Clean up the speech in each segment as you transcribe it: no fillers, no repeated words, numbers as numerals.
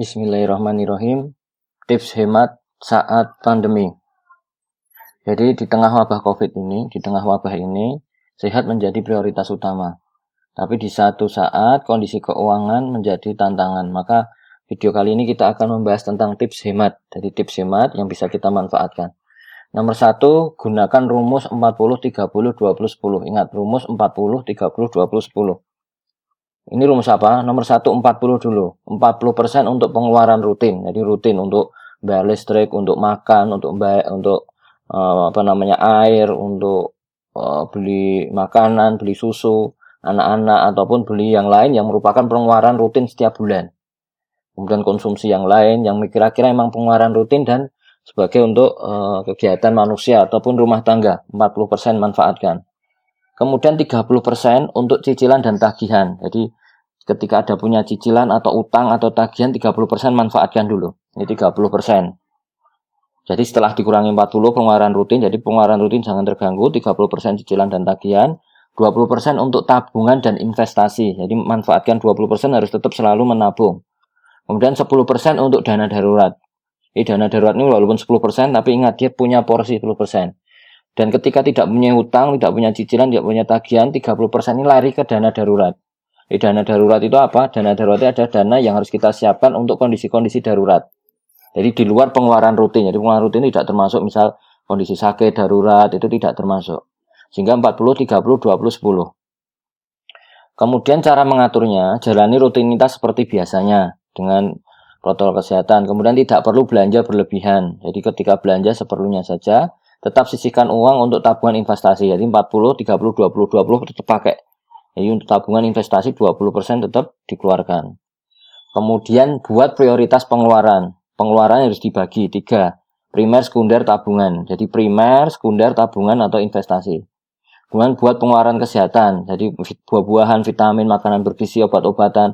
Bismillahirrahmanirrahim. Tips hemat saat pandemi. Jadi di tengah wabah COVID ini, sehat menjadi prioritas utama. Tapi di satu saat kondisi keuangan menjadi tantangan. Maka video kali ini kita akan membahas tentang tips hemat. Jadi tips hemat yang bisa kita manfaatkan. Nomor 1, gunakan rumus 40-30-20-10. Ingat, rumus 40-30-20-10. Ini rumus apa? Nomor 1, 40 dulu. 40% untuk pengeluaran rutin. Jadi rutin untuk bayar listrik, untuk makan, untuk air, untuk beli makanan, beli susu anak-anak, ataupun beli yang lain yang merupakan pengeluaran rutin setiap bulan. Kemudian konsumsi yang lain yang kira-kira memang pengeluaran rutin dan sebagai untuk kegiatan manusia ataupun rumah tangga. 40% manfaatkan. Kemudian 30% untuk cicilan dan tagihan. Jadi ketika ada punya cicilan atau utang atau tagihan, 30% manfaatkan dulu. Ini 30%. Jadi setelah dikurangi 40 pengeluaran rutin, jadi pengeluaran rutin jangan terganggu, 30% cicilan dan tagihan, 20% untuk tabungan dan investasi. Jadi manfaatkan 20%, harus tetap selalu menabung. Kemudian 10% untuk dana darurat. Dana darurat ini walaupun 10%, tapi ingat dia punya porsi 10%. Dan ketika tidak punya hutang, tidak punya cicilan, tidak punya tagihan, 30% ini lari ke dana darurat. Dana darurat itu apa? Dana darurat itu ada dana yang harus kita siapkan untuk kondisi-kondisi darurat. Jadi di luar pengeluaran rutin. Jadi pengeluaran rutin tidak termasuk, misal kondisi sakit, darurat, itu tidak termasuk. Sehingga 40, 30, 20, 10. Kemudian cara mengaturnya, jalani rutinitas seperti biasanya dengan protokol kesehatan. Kemudian tidak perlu belanja berlebihan. Jadi ketika belanja seperlunya saja. Tetap sisihkan uang untuk tabungan investasi. Jadi 40, 30, 20, 20 tetap pakai. Jadi untuk tabungan investasi 20% tetap dikeluarkan. Kemudian buat prioritas pengeluaran. Pengeluaran harus dibagi 3. Primer, sekunder, tabungan. Jadi primer, sekunder, tabungan atau investasi. Kemudian buat pengeluaran kesehatan. Jadi buah-buahan, vitamin, makanan bergizi, obat-obatan.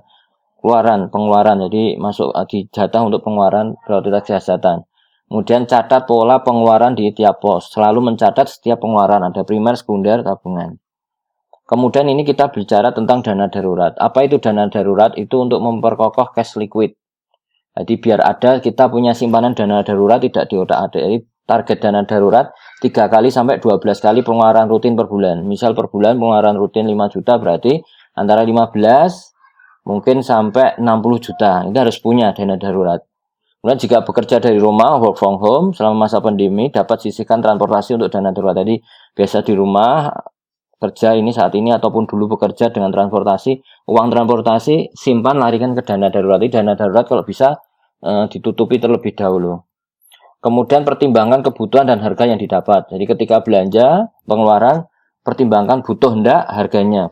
Pengeluaran. Jadi masuk di jatah untuk pengeluaran prioritas kesehatan. Kemudian catat pola pengeluaran di tiap pos. Selalu mencatat setiap pengeluaran. Ada primer, sekunder, tabungan. Kemudian ini kita bicara tentang dana darurat. Apa itu dana darurat? Itu untuk memperkokoh cash liquid. Jadi biar ada, kita punya simpanan dana darurat tidak diotak-atik. Jadi target dana darurat 3 kali sampai 12 kali pengeluaran rutin per bulan. Misal per bulan pengeluaran rutin 5 juta, berarti antara 15 mungkin sampai 60 juta. Ini harus punya dana darurat. Kemudian jika bekerja dari rumah, work from home, selama masa pandemi, dapat sisihkan transportasi untuk dana darurat. Jadi biasa di rumah, kerja ini saat ini, ataupun dulu bekerja dengan transportasi, uang transportasi simpan, larikan ke dana darurat. Jadi dana darurat kalau bisa ditutupi terlebih dahulu. Kemudian pertimbangkan kebutuhan dan harga yang didapat. Jadi ketika belanja, pengeluaran, pertimbangkan butuh enggak harganya,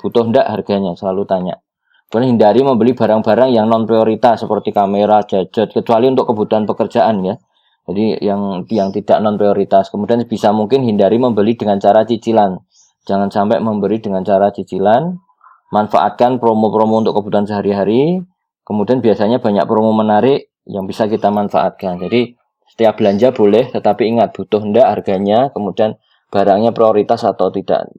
selalu tanya. Kemudian hindari membeli barang-barang yang non prioritas seperti kamera, gadget, kecuali untuk kebutuhan pekerjaan ya. Jadi yang tidak non prioritas. Kemudian bisa mungkin hindari membeli dengan cara cicilan. Jangan sampai memberi dengan cara cicilan. Manfaatkan promo-promo untuk kebutuhan sehari-hari. Kemudian biasanya banyak promo menarik yang bisa kita manfaatkan. Jadi setiap belanja boleh, tetapi ingat butuh enggak harganya. Kemudian barangnya prioritas atau tidak,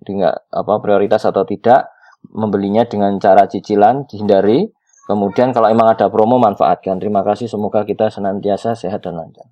membelinya dengan cara cicilan dihindari. Kemudian kalau emang ada promo, manfaatkan. Terima kasih, semoga kita senantiasa sehat dan lancar.